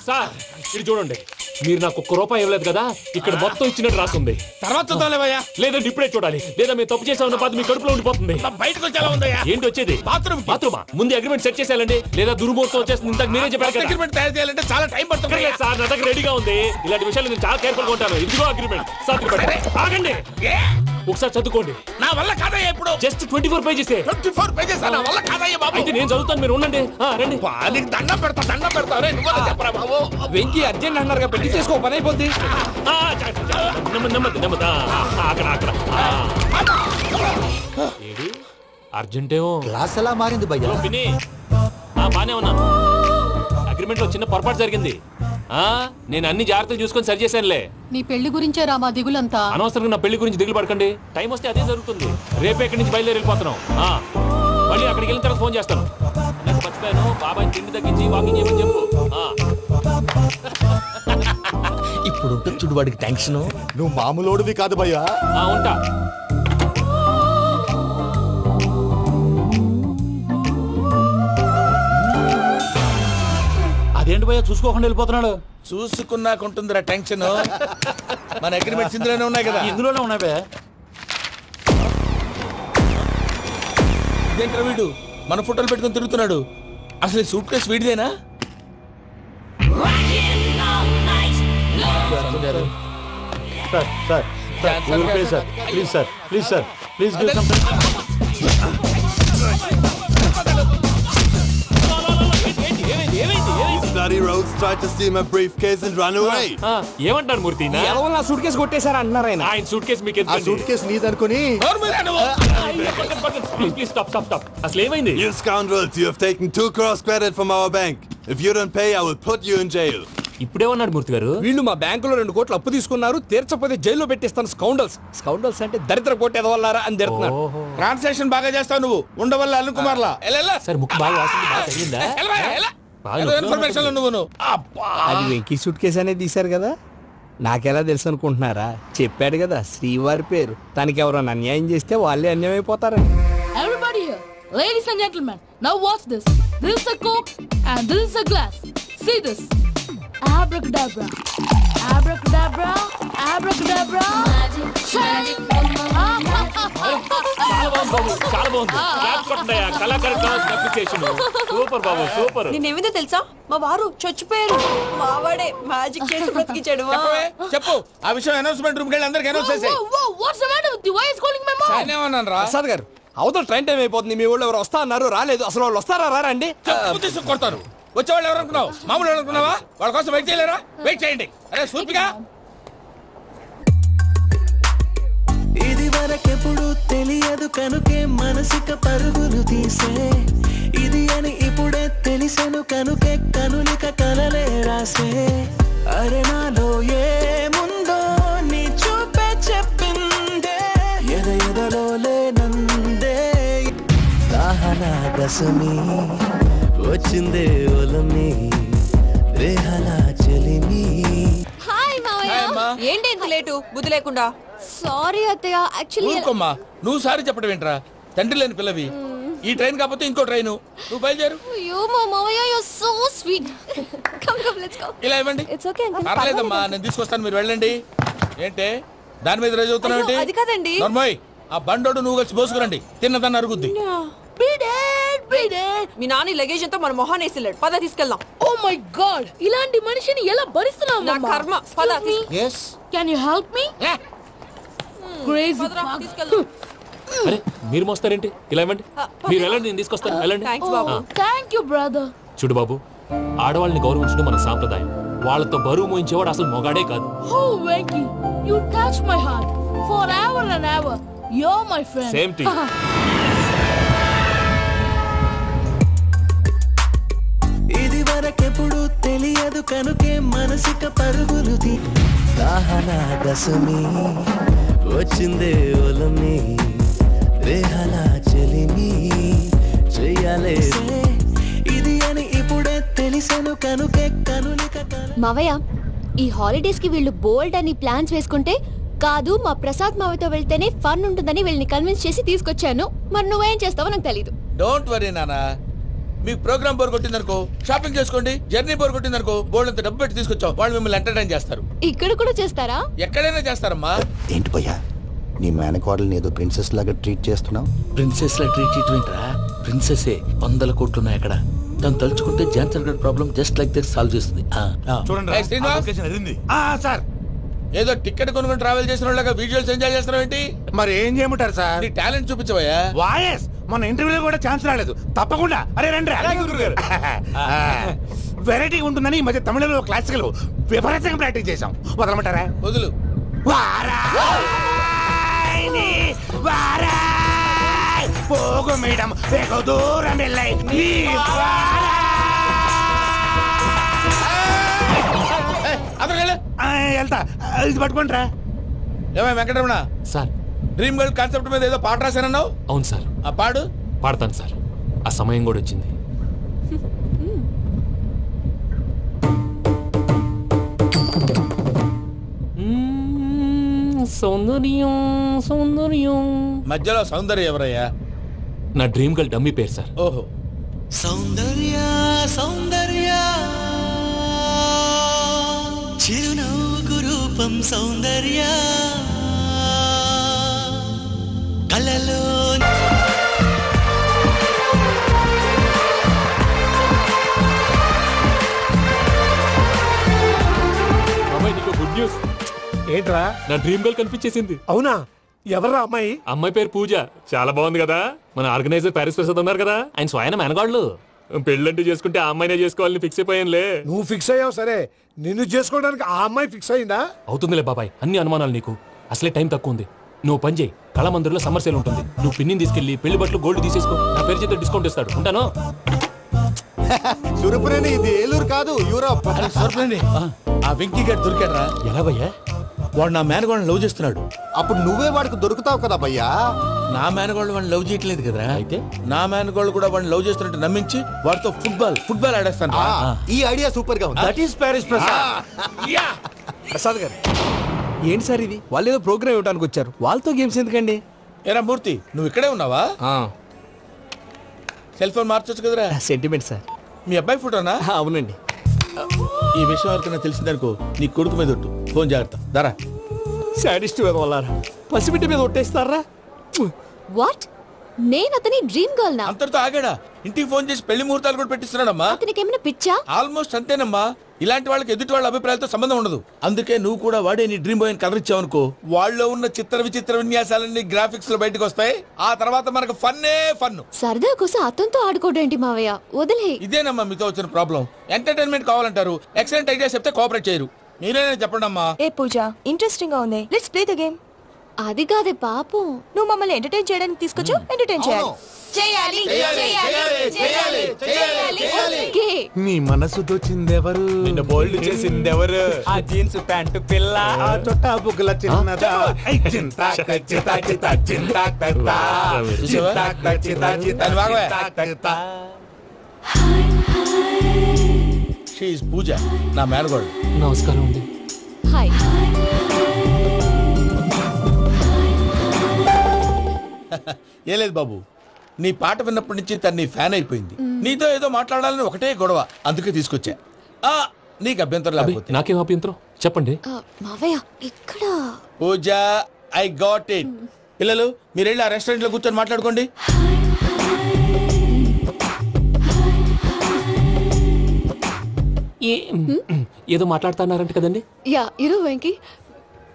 సార్ ఇది చూడండి, మీరు నాకు 1 రూపాయి ఇవ్వలేదు కదా, ఇక్కడ మొత్తం ఇచ్చినట్టు రాస్తుంది. తర్వాత చూద్దాంలేవయ్యా. లేదంటే ఇప్పుడే చూడాలి, లేదా మీరు తప్పు చేసామన్న బాధ మీ కడుపులో ఉండిపోతుంది. బయటకు వచ్చేలా ఉందయ్యా. ఏంటి వచ్చేది? బాత్రూమా? ముందు అగ్రిమెంట్ సెట్ చేసేయాలండి, లేదా దుర్మూర్తం వచ్చేస్తుంది. ఇంతకు మీరే చెప్పారు కదా. అగ్రిమెంట్ తయారు చేయాలంటే చాలా టైం పడుతుంది సార్. నా దగ్గర రెడీగా ఉంది. ఇలాంటి విషయాలు నేను చాలా కేర్ఫుల్ గా ఉంటాను. ఇదిగో అగ్రిమెంట్. ఆగండి. ఒకసారి చదువుకోండి. నా వల్ల కాదయ్యా ఇప్పుడు. Just 24 pages. 24 పేజెస్ నా వల్ల కాదయ్యా బాబు. అయితే నేను చదువుతాను, మీరు ఉండండి. రండి. నీకు దండం పెడతా రే. నువ్వు చెప్పరా బాబు. వెంకీ అర్జెంట్ అన్నారు పెళ్లి చేసుకో, పని అయిపోద్ది. నెమ్మది. అక్కడ ఏడి అర్జెంటేమో. క్లాస్ ఎలా మారింది భయ్యా? బానే ఉన్నా. అగ్రిమెంట్ లో చిన్న పొరపాటు జరిగింది. నేను అన్ని జాగ్రత్తలు చూసుకొని సరి చేశానులే. నీ పెళ్లి గురించే రా మా దిగులంతా. అనవసరంగా నా పెళ్లి గురించి దిగులు పడకండి. టైం వస్తే అదే జరుగుతుంది. రేపే ఇక్కడి నుంచి బయలుదేరి వెళ్ళిపోతున్నాం. మళ్ళీ అక్కడికి వెళ్ళిన తర్వాత ఫోన్ చేస్తాను. నాకు మర్చిపోయాను, బాబాయ్ తిండి తగ్గించి వాకింగ్ చేయమని చెప్పు. ఇప్పుడు ఉంటుంది చూడు వాడికి టెన్షన్. నువ్వు మామూలోడివి కాదు భయ్యా. ఉంటా. అదేంటి భయ్యా చూసుకోకుండా వెళ్ళిపోతున్నాడు? చూసుకున్నాకుంటుందిరా టెన్షన్. మన అగ్రిమెంట్స్ ఇందులోనే ఉన్నాయి కదా. ఇందులోనే ఉన్నాయి భయ్యా. ఇదేంట్రా వీడు మన ఫోటోలు పెట్టుకుని తిరుగుతున్నాడు? అసలు ఈ సూట్ కేసు వీడిదేనా? ఏమంటారు మూర్తి? నా సూట్ కేసు కొట్టేశారు అంటున్నారు ఆయన. ఆయన సూట్ కేసు మీకు సూట్ కేసు నీదనుకుని. Please stop. అసలు ఏమైంది? You scoundrels, you have taken 2 crores credit from our bank. If you don't pay, I will put you in jail. ఇప్పుడేమన్నాడు మూర్తి గారు? వీళ్ళు మా బ్యాంకులో 2 కోట్లు అప్పు తీసుకున్నారు, తీర్చకపోతే జైల్లో పెట్టిస్తాను. స్కౌండల్స్ అంటే దరిద్ర కోట ఎదవల్లారా అని తిడుతున్నారు. ట్రాన్సాక్షన్ బాగా చేస్తావు నువ్వు. ఉండవల్ల అల్లు కుమార్లా సార్ ముక్కు బాగా వాసింది, బాగా తగిలిందా? ఇన్ఫర్మేషన్ నువ్వు. అది వెంకీ సూట్ కేసు అనేది తీశారు కదా. నాకెలా తెలుసు అనుకుంటున్నారా? చెప్పాడు కదా శ్రీవారి పేరు. తనకి ఎవరైనా అన్యాయం చేస్తే వాళ్ళే అన్యాయం అయిపోతారని. Everybody here, ladies and gentlemen, now watch this. This is a Coke and this is a glass. See this. Abracadabra. Abracadabra. Abracadabra. Magic. చాలా బాగుంది. సూపర్ బాబు, సూపర్. నేనేమిందో తెలుసా? మా వారు చచ్చిపోయారు. మావాడే మ్యాజిక్ చేసి బ్రతికించాడు. చెప్పు ఆ విషయం. అనౌన్స్మెంట్ రూమ్ కెళ్ళి అందరికి అనౌన్స్ చేసేయ్. What's the matter with you? Why is calling my mom? నేనేమన్నాను రా? ప్రసాద్ గారు, అవతల ట్రైన్ టైం అయిపోతుంది. మీ వాళ్ళు ఎవరు వస్తా అన్నారు, రాలేదు. అసలు వాళ్ళు వస్తారా రారా అండి? కొడతారు. వచ్చేవాళ్ళు ఎవరు అనుకున్నావు? మామూలు అనుకున్నావా? వాళ్ళ కోసం వెయిట్ చేయలేరా? వెయిట్ చేయండి. అరే సూపిగా. ఇది వరకెప్పుడు తెలియదు కనుకే మనసిక పరుగులు తీసే. ఇది అని ఇప్పుడే తెలిసెను కనుకే కనులిక కలలే రాసే. అరే నాలో ఏముందో నీ చూపే చెప్పిందే. ఎదలో లేనందే దాహనా దశమి వచ్చిందే ఒలమి రేహలా చెలిమి. హాయ్ మావయ్య. ఏంటి ఇంత లేటు? బుద్ధి లేకుండా. సారీ అత్తయ్య. యాక్చువల్లీ ఊరుకోమ్మా. నువ్వు సారీ చెప్పడం ఏంట్రా? తండ్రి లేని పిల్లవి. ఈ ట్రైన్ కాకపోతే ఇంకో ట్రైన్. నువ్వు బయలుదేరు. అయ్యో మా మావయ్య, you are so sweet. Come let's go. ఇలా ఇవ్వండి. It's okay uncle. పర్లేదమ్మా, నేను తీసుకొస్తాను, మీరు వెళ్ళండి. ఏంటే దాని మీద రోజు అవుతున్నావు ఏంటి? అది కాదండి. నర్మోయ్, ఆ బండోడు నువ్వు కలిసి పోసుకురండి. తిన్నదాన్ని అరుగుద్ది. మీ నాని లగేజ్ అంతా మన మొహాన్ వేసిల్లాడు. పద తీసుకెళ్దాం. ఓ మై గాడ్, ఇలాంటి మనిషిని ఎలా భరిస్తున్నావు? నా కర్మ. పద. yes Can you help me? Crazy. అరే మీరు మోస్తారేంటి? ఇలా ఇవ్వండి. మీరు వెళ్ళండి, నేను తీసుకొస్తాను. వెళ్ళండి. Thank you brother. చూడు బాబు, ఆడవాళ్ళని గౌరవించడం మన సాంప్రదాయం. వాళ్ళతో బరువు మోయించేవాడు అసలు మొగాడే కాదు. Oh Venky, you touch my heart forever and ever. You're my friend. Same to you. ఇది వరకెప్పుడు తెలియదు కనుకే మనసిక పరుగులు తీ. దాహనా దశమి వచ్చిందే ఒలమి రేహలా చెలిమి చెయ్యాలే. ఇది అని ఇప్పుడే తెలిసెను కనుకే కనులిక. మావయ్య, ఈ హాలిడేస్ కి వీళ్ళు బోల్డ్ అని ప్లాన్స్ వేసుకుంటే కాదు మా ప్రసాద్ మావయ్యతో వెళ్తేనే ఫన్ ఉంటుందని వీళ్ళని కన్విన్స్ చేసి తీసుకొచ్చాను. మరి నువ్వేం చేస్తావో నాకు తెలీదు. డోంట్ వరీ నానా. మీకు ప్రోగ్రామ్ బోర్ కొట్టిందనుకో షాపింగ్ చేసుకోండి. జర్నీ బోర్ కొట్టిందనుకో బోర్డు అంత డబ్బు పెట్టి తీసుకొచ్చాం. వాళ్ళు మిమ్మల్ని ఎంటర్టైన్ చేస్తారు. ఇక్కడ కూడా చేస్తారా? ఎక్కడైనా చేస్తారమ్మా. ఏంటి భయ్యా, నీ మేనకోడల్ని ఏదో ప్రిన్సెస్ లాగా ట్రీట్ చేస్తున్నావు? ప్రిన్సెస్ లా ట్రీట్ చేయటమేంట్రా? ప్రిన్సెసే 100 కోట్లు ఉన్నాయి అక్కడ. తను తలుచుకుంటే జాన్సన్ గడ్ problem just like that solve చేస్తుంది. చూడండి సార్, ఏదో టికెట్ కొనుక్కొని ట్రావెల్ చేసిన వాళ్ళగా విజువల్స్ ఎంజాయ్ చేస్తున్నావు ఏంటి? మరి ఏం చేయమంటారు సార్? నీ టాలెంట్ చూపించవయ్యా. వాయస్ మన ఇంటర్వ్యూలో కూడా ఛాన్స్ రాలేదు. తప్పకుండా అరే రండి. వెరైటీ ఉంటుందని ఈ మధ్య తమిళంలో క్లాసికల్ విపరీతంగా ప్రాక్టీస్ చేశాం. వదలమంటారా? వదులు. పోగు మేడం వెగు దూరం వెళ్ళాయి. వెళ్తా, ఇది పట్టుకుంటారా? ఏమై Venkataramana sir, dream girl concept మీద ఏదో పాట రాశానన్నావు. అవును సార్. ఆ పాడు. పాడతాను సార్, ఆ సమయం కూడా వచ్చింది. సౌందర్యం సౌందర్యం. మధ్యలో సౌందర్యం ఎవరయ్యా? నా డ్రీమ్ గర్ల్ డమ్మీ పేరు సార్. ఓహో. సౌందర్య సౌందర్య చిరునవ్వుకు రూపం సౌందర్య కళ్ళలో గుడ్ న్యూస్. ఏంట్రా? నా డ్రీమ్ గర్ల్ కనిపించేసింది. అవునా? ఎవర్రా అమ్మాయి? అమ్మాయి పేరు పూజ. చాలా బాగుంది కదా. మన ఆర్గనైజర్ ప్యారిస్ ప్రసాద్ ఉన్నారు కదా, ఆయన స్వయం మెనగాళ్ళు. పెళ్ళంటూ చేసుకుంటే ఆ అమ్మాయినే చేసుకోవాలని ఫిక్స్ అయిపోయానులే. నువ్వు ఫిక్స్ అయ్యావు సరే, నిన్ను చేసుకోవడానికి ఆ అమ్మాయి ఫిక్స్ అయిందా? అవుతుందిలే బాబాయ్, అన్ని అనుమానాలు నీకు. అసలే టైం తక్కువ ఉంది. నువ్వు పని చేయి, కళామందిర్లో సమ్మర్ సేల్ ఉంటుంది. నువ్వు పిన్నిని తీసుకెళ్లి పెళ్లి బట్టలు గోల్డ్ తీసేసుకో. నా పేరు చేత డిస్కౌంట్ ఇస్తాడు. ఉంటాను. సురపురేని ఇది ఏలూరు కాదు, యూరోప్. ఆ వెంకీ గారు దొరికాడరా? ఎలా భయ్యా? వాడు నా మేనగోళ్ళని లవ్ చేస్తున్నాడు. అప్పుడు నువ్వే వాడికి దొరుకుతావు కదా భయ్యా. నా మేనగోళ్ళు వాడిని లవ్ చేయట్లేదు కదరా. అయితే నా మేనగోళ్ళు కూడా వాడిని లవ్ చేస్తున్నట్టు నమ్మించి వాడితో ఫుట్బాల్ ఆడేస్తాను. ఈ ఐడియా సూపర్ గా ఉంది. That is Paris Prasad. Prasad గారు, ఏంటి సార్ ఇది? వాళ్ళు ఏదో ప్రోగ్రామ్ ఇవ్వడానికి వచ్చారు, వాళ్ళతో గేమ్స్ ఎందుకండి? ఏరా మూర్తి, నువ్వు ఇక్కడే ఉన్నావా? సెల్ ఫోన్ మార్చొచ్చు కదరా. Sentiment sir. మీ అబ్బాయి ఫోటోనా? అవునండి. ఈ విషయం ఎవరికైనా తెలిసిందనుకో నీ కొడుకు మీద ఒట్టు. ఫోన్ జాగ్రత్త. దారా. సాడిస్ట్ వాళ్ళారా, పసిబిడ్డ మీద ఒట్టేస్తారా? వాట్? నేను అతని డ్రీమ్ గర్ల్ నా? అంతటితో ఆగాడా? ఇంటికి ఫోన్ చేసి పెళ్లి ముహూర్తాలు కూడా పెట్టిస్తున్నాడమ్మా. అతనికి ఏమైనా పిచ్చా? ఆల్మోస్ట్ అంతేనమ్మా. ఇలాంటి వాళ్ళకి ఎదుటి వాళ్ళ అభిప్రాయాలతో సంబంధం ఉండదు. అందుకే నువ్వు కూడా వాడే నీ డ్రీమ్ బాయ్ కలర్ ఇచ్చావనుకో, వాళ్ళలో ఉన్న చిత్ర విచిత్ర విన్యాసాలన్నీ గ్రాఫిక్స్ లో బయటకు వస్తాయి. ఆ తర్వాత మనకు ఫన్నే ఫన్. సరదా కోసం అతనితో ఆడుకోడేంటి మావయ్య? వదిలే. ఇదేనమ్మా మీతో వచ్చిన ప్రాబ్లం. ఎంటర్టైన్మెంట్ కావాలంటారు, ఎక్సలెంట్ ఐడియా చెప్తే కోఆపరేట్ చేయరు. మీరేనా చెప్పండి అమ్మా. ఏ పూజ, ఇంట్రెస్టింగ్ గా ఉంది. Let's play the game. అది కాదే పాపం, నువ్వు మమ్మల్ని ఎంటర్టైన్ చేయడానికి తీసుకొచ్చు. ఎంటర్టైన్ చేయాలి. నీ మనసు దోచిందెవరు? నిన్ను బోల్డ్ చేసిందెవరు? ఆ జీన్స్ ప్యాంటు పిల్ల, ఆ చొట్టా బుగ్గల చిన్నదా. షీ ఇస్ పూజ, నా మేనగోడు. నమస్కారం అండి. హాయ్. ఏ లేదు బాబు, నీ పాట విన్నప్పటి నుంచి తను నీ ఫ్యాన్ అయిపోయింది. నీతో ఏదో మాట్లాడాలని ఒకటే గొడవ, అందుకే తీసుకొచ్చా. నీకు అభ్యంతరం లేకపోతే. నాకేం అభ్యంతరం చెప్పండి. మావయ్య ఇక్కడ. పూజ, ఐ గాట్ ఇట్. పిల్లలు మీరు వెళ్ళి ఆ రెస్టారెంట్ లో కూర్చొని మాట్లాడుకోండి. ఏదో మాట్లాడుతున్నారంట కదండి. యా, ఇరు Venky,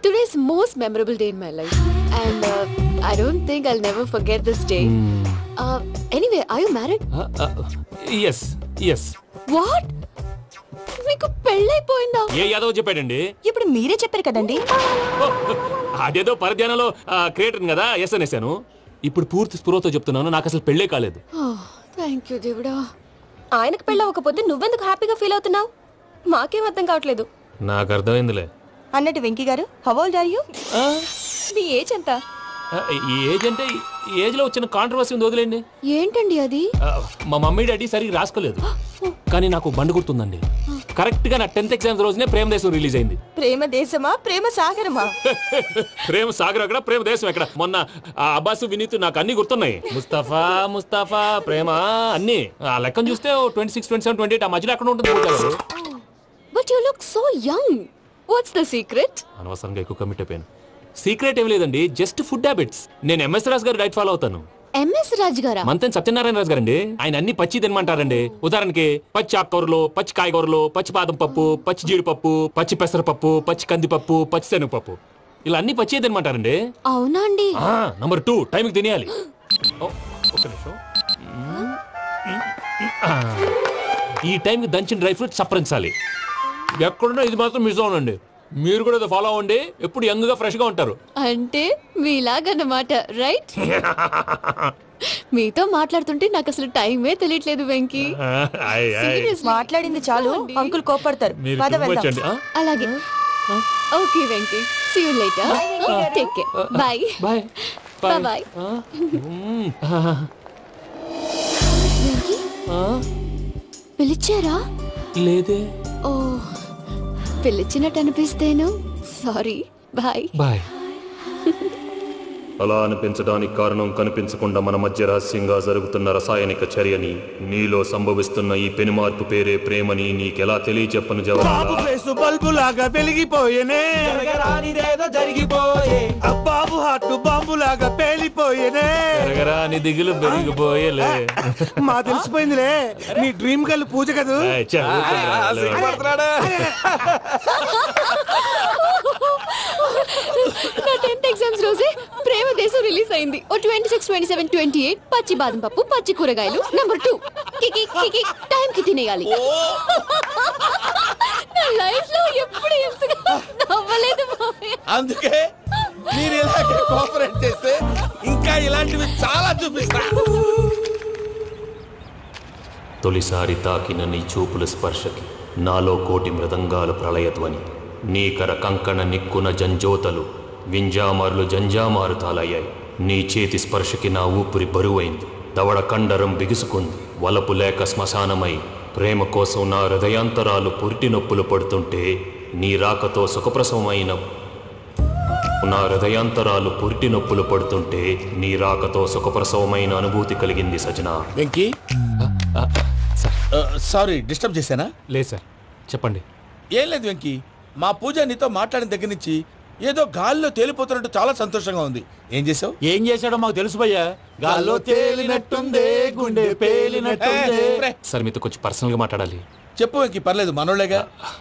today's most memorable day in my life, and I don't think I'll never forget this day. Anyway, are you married? Yes. What? మీకు పెళ్ళైపోయిందా? ఏ యాదవ్ చెప్పాడండి? ఇప్పుడు మీరే చెప్పారు కదండి. అదేదో పరధ్యానంలో క్రియేటర్ కదా ఎస్ అనేసాను. ఇప్పుడు పూర్తి స్పృహతో చెప్తున్నాను, నాకు అసలు పెళ్ళే కాలేదు. థ్యాంక్ యూ దేవుడా. ఆయనకు పెళ్ళవకపోతే నువ్వెందుకు హ్యాపీగా ఫీల్ అవుతున్నావు? మాకేం అర్థం కావట్లేదు. నాకు అర్థమైందిలే. అన్నట్టు Venky garu, how old are you? మీ ఏజ్ ఎంత? ఈ ఏజ్ అంటే ఈ ఏజ్ లో వచ్చిన కాంట్రవర్సీ ఉంది, వదిలేండి. ఏంటండి అది? మా మమ్మీ డాడీ సరిగ్గా రాసుకోలేదు, కానీ నాకు బండి గుర్తుందండి. కరెక్ట్ గా నా 10th ఎగ్జామ్స్ రోజునే ప్రేమ దేశం రిలీజ్ అయింది. ప్రేమ దేశమా ప్రేమ సాగరమా? ప్రేమ సాగర్ ఎక్కడ, ప్రేమ దేశం ఎక్కడ? మొన్న అబ్బాసు వినీత్ నాకు అన్ని గుర్తున్నాయి. ముస్తఫా ప్రేమ అన్ని ఆ లెక్కను చూస్తే 26, 27, 28 ఆ మధ్యలో ఎక్కడ ఉంటుంది. But you look so young. What's the secret? అనవసరంగా ఎక్కువ కమిట్ అయిపోయాను. సీక్రెట్ ఏం లేదండి, జస్ట్ ఫుడ్ హ్యాబిట్స్. నేను ఎంఎస్ రాజ్ గారు డైట్ ఫాలో అవుతాను. ఎంఎస్ రాజు గారా? మంతెన్ సత్యనారాయణ రాజు గారండి. ఆయన అన్ని పచ్చి తినమంటారండి. ఉదాహరణకి పచ్చి ఆకుకూరలు, పచ్చి కాయగూరలు, పచ్చి బాదం పప్పు, పచ్చి జీడిపప్పు, పచ్చి పెసరపప్పు, పచ్చి కందిపప్పు, పచ్చి శనగపప్పు, ఇలా అన్ని పచ్చి తినమంటారండి. అవునా అండి? నంబర్ 2 టైంకి తినేయాలి. ఒక్క నిమిషం. ఈ టైంకి దంచిన డ్రై ఫ్రూట్స్ సప్పరించాలి. ఎక్కడున్నా ఇది మాత్రం మిస్ అవునండి. మీరు కూడా ఫాలో అవ్వండి. ఎప్పుడు యంగ్ గా ఫ్రెష్ గా ఉంటారు. అంటే మీలాగన్నమాట, రైట్? మీతో మాట్లాడుతుంటే నాకు అసలు టైమే తెలియట్లేదు వెంకీ. మాట్లాడింది చాలు, అంకుల్ కోపడతారు. అలాగే. Okay Venky, see you later. Take care. Bye bye bye. పిలిచారా? లేదే. ఓ, పిలిచినట్టు అనిపిస్తేను. సారీ. Bye bye. అలా అనిపించడానికి కారణం కనిపించకుండా మన మధ్య రహస్యంగా జరుగుతున్న రసాయనిక చర్యని, నీలో సంభవిస్తున్న ఈ పెనుమార్పు పేరే ప్రేమని నీకెలా తెలియచెప్పను జవాబు. బల్బు లాగా వెలిగిపోయేనే, జరిగిపోయే బాబు హార్ట్ బాంబు లాగా పేలిపోయేనే, దిగులు పెరిగిపోయేలే. మా తెలిసిపోయిందిలే, నీ డ్రీమ్ గర్ల్ పూజ కదూ. నా 10th ఎగ్జామ్స్ రోజే ప్రేమ దేశం రిలీజ్ అయింది. ఓ 26, 27, 28 పచ్చి బాదం పప్పు, పచ్చి కూరగాయలు. నంబర్ 2 కికి కికి టైం కి తినేయాలి. నా లైఫ్ లో ఎప్పుడు ఎంతగా నవ్వలేదు మామయ్య. అందుకే మీరు ఇలాగే కోఆపరేట్ చేస్తే ఇంకా ఇలాంటివి చాలా చూపిస్తా. తొలిసారి తాకిన నీ చూపుల స్పర్శకి నాలో కోటి మృదంగాలు ప్రళయధ్వని, నీకర కంకణ నిక్కున జంజోతలు వింజామారులు జంజామారు తాలయ్యాయి. నీ చేతి స్పర్శకి నా ఊపిరి బరువైంది, దవడ కండరం బిగుసుకుంది. వలపు లేక శ్మశానమై ప్రేమ కోసం నా హృదయాంతరాలు పురిటి నొప్పులు పడుతుంటే, నీ రాకతో సుఖప్రసవమైన నా హృదయాంతరాలు పురిటి నొప్పులు పడుతుంటే నీ రాకతో సుఖప్రసవమైన అనుభూతి కలిగింది సజనా. వెంకీ, సారీ డిస్టర్బ్ చేశానా? లేదు సార్, చెప్పండి. ఏం లేదు వెంకీ, మా పూజ నీతో మాట్లాడిన దగ్గర నుంచి ఏదో గాల్లో తేలిపోతున్నట్టు చాలా సంతోషంగా ఉంది. ఏం చేసావు? ఏం చేశాడో మాకు తెలుసు భయ్యా. గాల్లో తేలినట్టుందే, గుండె పేలినట్టుందే. సార్ మీతో కొంచెం పర్సనల్ గా మాట్లాడాలి. చెప్పు వెంకీ, పర్లేదు, మనోళ్ళేగా.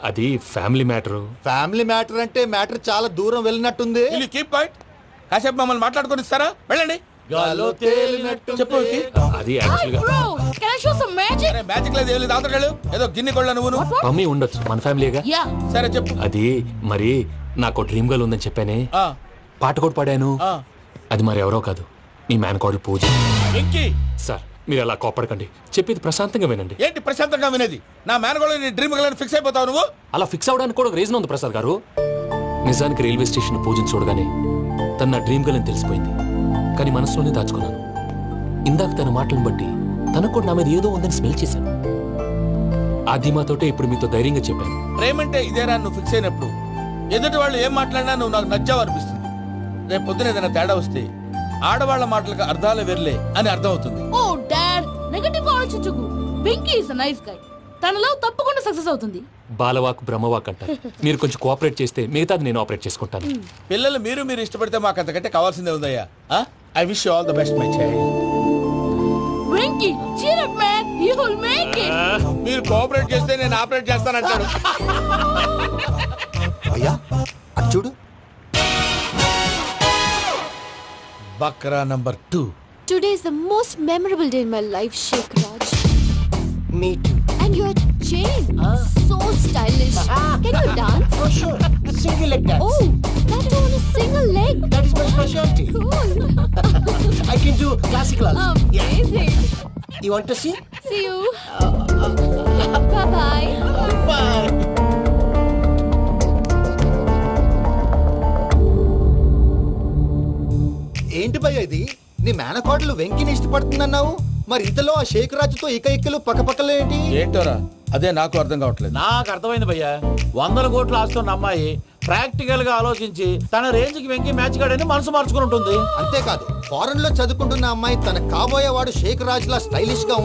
అది ఫ్యామిలీ మ్యాటర్. ఫ్యామిలీ మ్యాటర్ అంటే మ్యాటర్ చాలా దూరం వెళ్ళినట్టుంది. Keep quiet. కాసేపు మమ్మల్ని మాట్లాడుకొని ఇస్తారా? వెళ్ళండి. గాల్లో తేలినట్టు చెప్పు వెంకీ. అది యాక్చువల్గా మ్యాజిక్ లేదు, ఏం లేదు. ఆతడాడు ఏదో గిన్నె కొళ్ళ నువ్వు మమ్మీ ఉండొచ్చు, మన ఫ్యామిలీగా. సరే చెప్పు. అది మరి నాకు డ్రీమ్ గర్ల్ ఉందని చెప్పానే, పాట కూడా పాడాను. అది మరి ఎవరో కాదు, నీ మేనకోడలు పూజ. సార్ మీరు అలా కోపడకండి, చెప్పేది ప్రశాంతంగా వినండి. ఏంటి ప్రశాంతంగా వినేది? నా మేనకోడలు నీ డ్రీమ్ గర్ల్ ఫిక్స్ అయిపోతావు నువ్వు. అలా ఫిక్స్ అవడానికి కూడా ఒక రీజన్ ఉంది ప్రసాద్ గారు. నిజానికి రైల్వే స్టేషన్ పూజను చూడగానే తన నా డ్రీమ్ గర్ల్ అని తెలిసిపోయింది. కానీ మనసులోనే దాచుకున్నాను. ఇందాక తన మాటలను బట్టి తనకు కూడా నా మీద ఏదో ఉందని స్మెల్ చేశాను. ఆ ధీమాతోటే ఇప్పుడు మీతో ధైర్యంగా చెప్పాను. ప్రేమంటే ఇదేరా నువ్వు ఫిక్స్ అయినప్పుడు ఎదుటి వాళ్ళు ఏం మాట్లాడినా నువ్వు నాకు నచ్చావు అనిపిస్తుంది. రేపు పొద్దున ఏదైనా తేడా వస్తే ఆడవాళ్ల మాటలకు అర్థాలు వెర్లే అని అర్థం అవుతుంది. ఓ డాడ్, నెగటివ్ ఆలోచించకు. Venky is a nice guy. తన లవ్ తప్పకుండా సక్సెస్ అవుతుంది. బాలవాక్ బ్రహ్మవాక్ అంటారు. మీరు కొంచెం కోఆపరేట్ చేస్తే మిగతాది నేను ఆపరేట్ చేసుకుంటాను. పిల్లలు మీరు ఇష్టపడితే మాకు అంతకంటే కావాల్సిందే ఉందయ్యా. I wish you all the best my child. Venky cheer up man, you will make it. మీరు కోఆపరేట్ చేస్తే నేను ఆపరేట్ చేస్తానంటాడు. అయ్యా అటు చూడు. Bakra number 2. Today is the most memorable day in my life, Sheikh Raj. Me too. And your chain, so stylish. Can you dance? Oh sure, single leg dance. Oh, that too on a single leg. That is my specialty. Cool. I can do classical also. Amazing. You want to see? See you. Bye-bye. Bye. ఏంటి భయ్య ఇది? నీ మేనకోడలు వెంకిని ఇష్టపడుతుందన్నావు, మరి ఇంతలో ఆ షేక్ రాజుతో ఇకలు పక్కపక్కలు ఏంటి? ఏంటోరా, అదే నాకు అర్థం కావట్లేదు. నాకు అర్థమైంది భయ్యా. 100 కోట్లు ఆస్తున్న అమ్మాయి ప్రాక్టికల్ గా ఆలోచించి తన రేంజ్ కి వెంకి మ్యాచ్ కాడని మనసు మార్చుకుని ఉంటుంది. అంతేకాదు, ఫారెన్ లో చదువుకుంటున్న అమ్మాయి తన కాబోయేవాడు షేక్ రాజ్ లా స్టైలిష్ గా